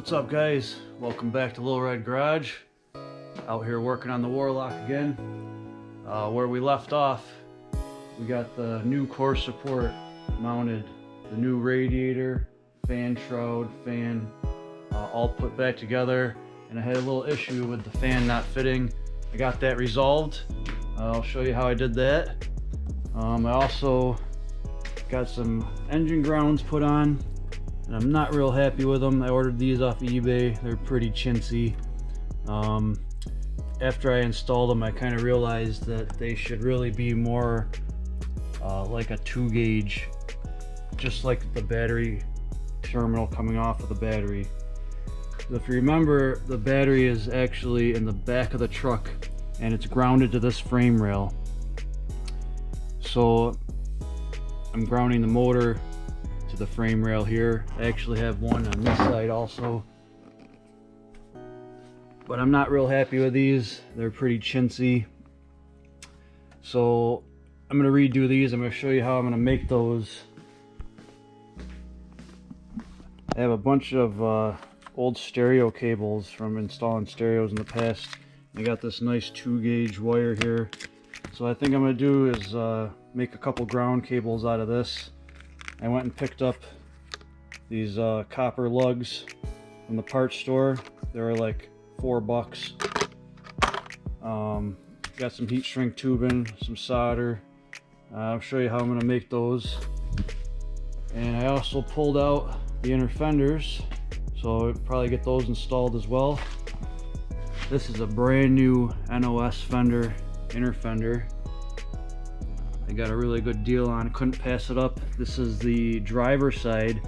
What's up, guys? Welcome back to Little Red Garage. Out here working on the Warlock again. Where we left off, we got the new core support mounted, the new radiator, fan shroud, fan, all put back together, and I had a little issue with the fan not fitting. I got that resolved. I'll show you how I did that. I also got some engine grounds put on, and I'm not real happy with them. I ordered these off eBay. They're pretty chintzy. After I installed them, I kind of realized that they should really be more like a 2 gauge, just like the battery terminal coming off of the battery. So if you remember, the battery is actually in the back of the truck and it's grounded to this frame rail. So I'm grounding the motor to the frame rail here. I actually have one on this side also, but I'm not real happy with these. They're pretty chintzy. So I'm going to redo these. I'm going to show you how I'm going to make those. I have a bunch of old stereo cables from installing stereos in the past. I got this nice 2 gauge wire here. So what I think I'm going to do is make a couple ground cables out of this. I went and picked up these copper lugs from the parts store. They were like $4. Got some heat shrink tubing, some solder. I'll show you how I'm going to make those. And I also pulled out the inner fenders, so I'll probably get those installed as well. This is a brand new NOS fender, inner fender. I got a really good deal on it, couldn't pass it up. This is the driver side,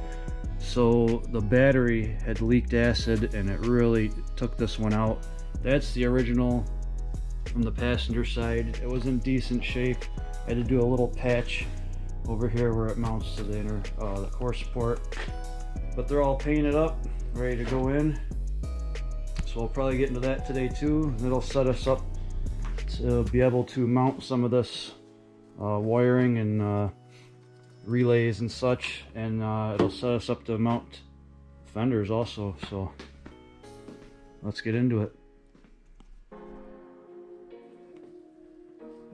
so the battery had leaked acid and it really took this one out. That's the original from the passenger side. It was in decent shape. I had to do a little patch over here where it mounts to the inner the core support, but they're all painted up, ready to go in. So we'll probably get into that today too. It'll set us up to be able to mount some of this wiring and relays and such, and it'll set us up to mount fenders also. So let's get into it.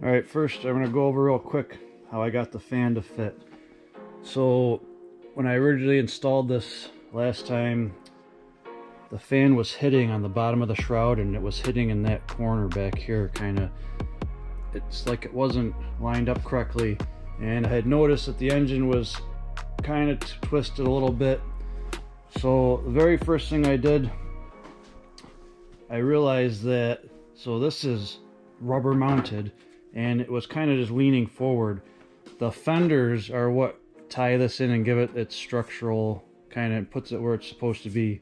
Alright, first I'm going to go over real quick how I got the fan to fit. So when I originally installed this last time, the fan was hitting on the bottom of the shroud, and it was hitting in that corner back here, kind of. It's like it wasn't lined up correctly, and I had noticed that the engine was kind of twisted a little bit. So the very first thing I did, I realized that, so this is rubber mounted, and it was kind of just leaning forward. The fenders are what tie this in and give it its structural, kind of puts it where it's supposed to be.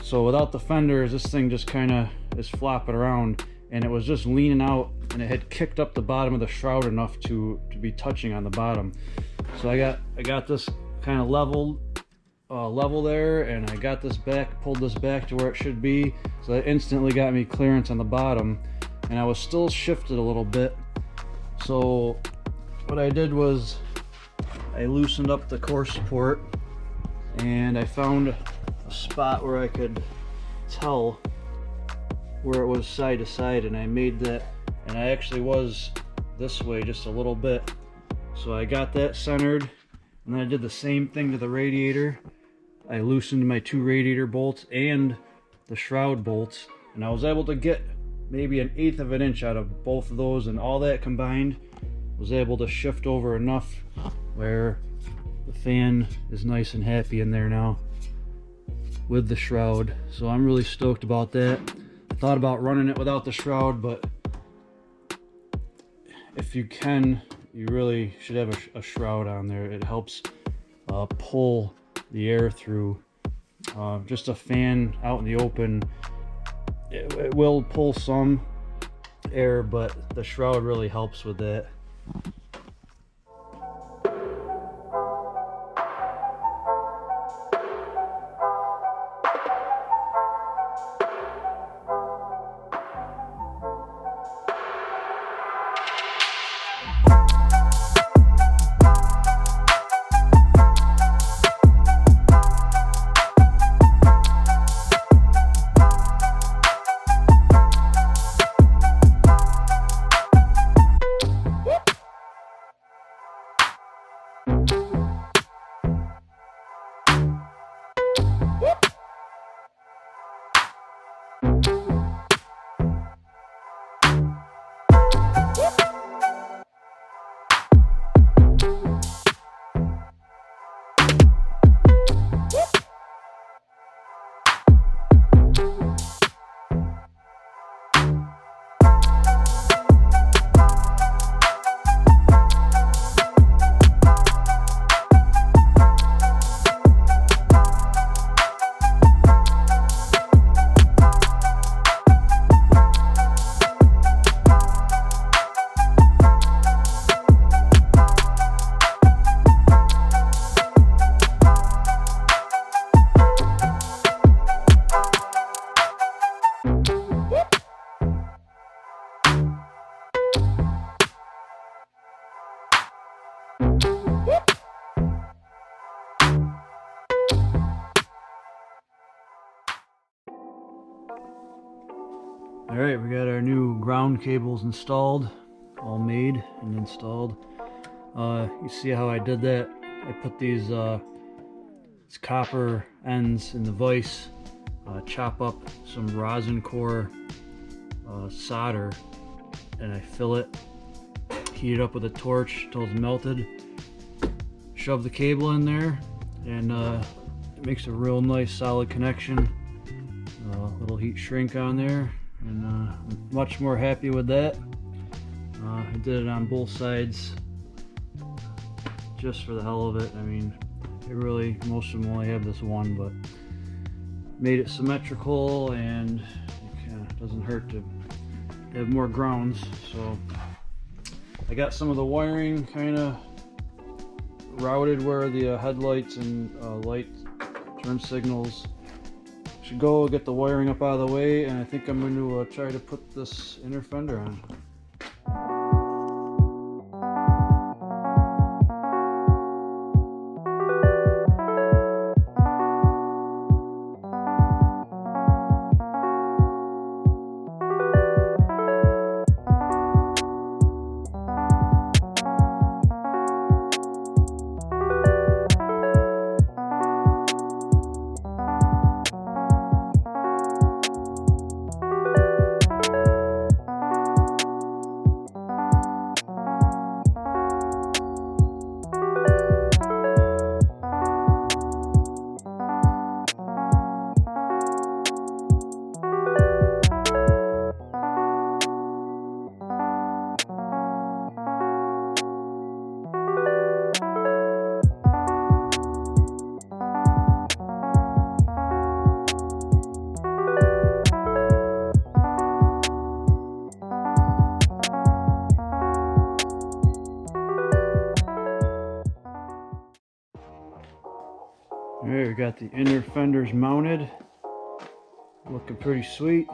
So without the fenders, this thing just kind of is flopping around, and it was just leaning out, and it had kicked up the bottom of the shroud enough to be touching on the bottom. So I got this kind of level there, and I got this back, pulled this back to where it should be. So that instantly got me clearance on the bottom, and I was still shifted a little bit. So what I did was I loosened up the core support, and I found a spot where I could tell where it was side to side, and I made that, and I actually was this way just a little bit. So I got that centered, and then I did the same thing to the radiator. I loosened my 2 radiator bolts and the shroud bolts, and I was able to get maybe 1/8 of an inch out of both of those, and all that combined was able to shift over enough where the fan is nice and happy in there now with the shroud. So I'm really stoked about that. I thought about running it without the shroud, but if you can, you really should have a shroud on there. It helps pull the air through. Just a fan out in the open, it will pull some air, but the shroud really helps with that. Alright, we got our new ground cables installed, all made and installed. You see how I did that? I put these copper ends in the vise, chop up some rosin core solder, and I fill it, heat it up with a torch until it's melted, shove the cable in there, and it makes a real nice solid connection. Little heat shrink on there, and I'm much more happy with that. I did it on both sides just for the hell of it. I mean, most of them only have this one, but made it symmetrical, and it doesn't hurt to have more grounds. So I got some of the wiring kind of routed where the headlights and light turn signals should go. Get the wiring up out of the way, and I think I'm going to try to put this inner fender on. Alright, we got the inner fenders mounted, looking pretty sweet.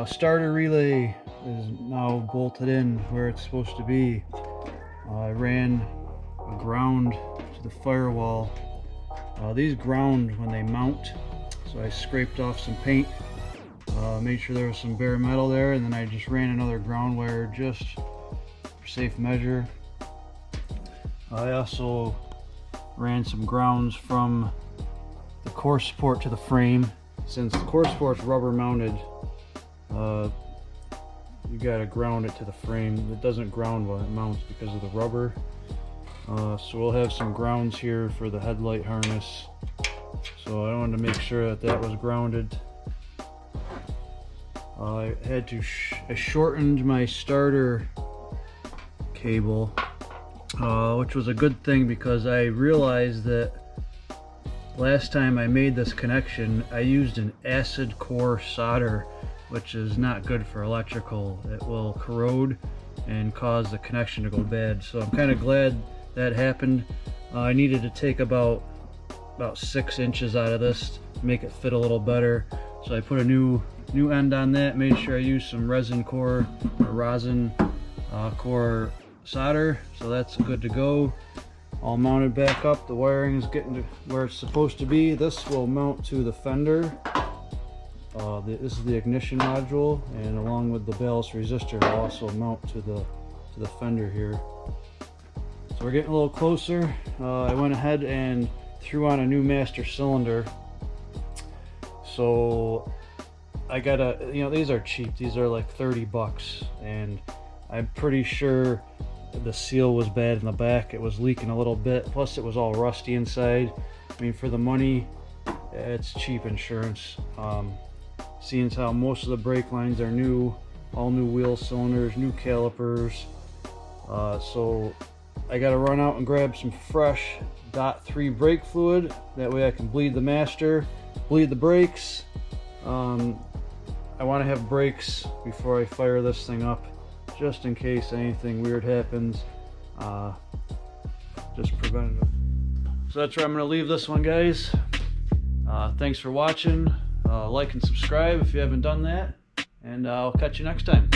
Starter relay is now bolted in where it's supposed to be. I ran a ground to the firewall. These ground when they mount, so I scraped off some paint, made sure there was some bare metal there, and then I just ran another ground wire just for safe measure. I also ran some grounds from the core support to the frame. Since the core support's rubber mounted, you gotta ground it to the frame. It doesn't ground while it mounts because of the rubber. So we'll have some grounds here for the headlight harness. So I wanted to make sure that that was grounded. I had to I shortened my starter cable, which was a good thing because I realized that last time I made this connection I used an acid core solder, which is not good for electrical. It will corrode and cause the connection to go bad. So I'm kind of glad that happened. I needed to take about 6 inches out of this to make it fit a little better. So I put a new end on that, made sure I used some rosin core solder, so that's good to go. All mounted back up. The wiring is getting to where it's supposed to be. This will mount to the fender. This is the ignition module, and along with the ballast resistor will also mount to the fender here. So we're getting a little closer. I went ahead and threw on a new master cylinder. So I got these are cheap. These are like 30 bucks, and I'm pretty sure the seal was bad in the back. It was leaking a little bit, plus it was all rusty inside. I mean, for the money, it's cheap insurance. Seeing as how most of the brake lines are new, all new wheel cylinders, new calipers, so I got to run out and grab some fresh .3 brake fluid. That way I can bleed the master, bleed the brakes. I want to have brakes before I fire this thing up, just in case anything weird happens. Just preventative. So that's where I'm going to leave this one, guys. Thanks for watching. Like and subscribe if you haven't done that, and I'll catch you next time.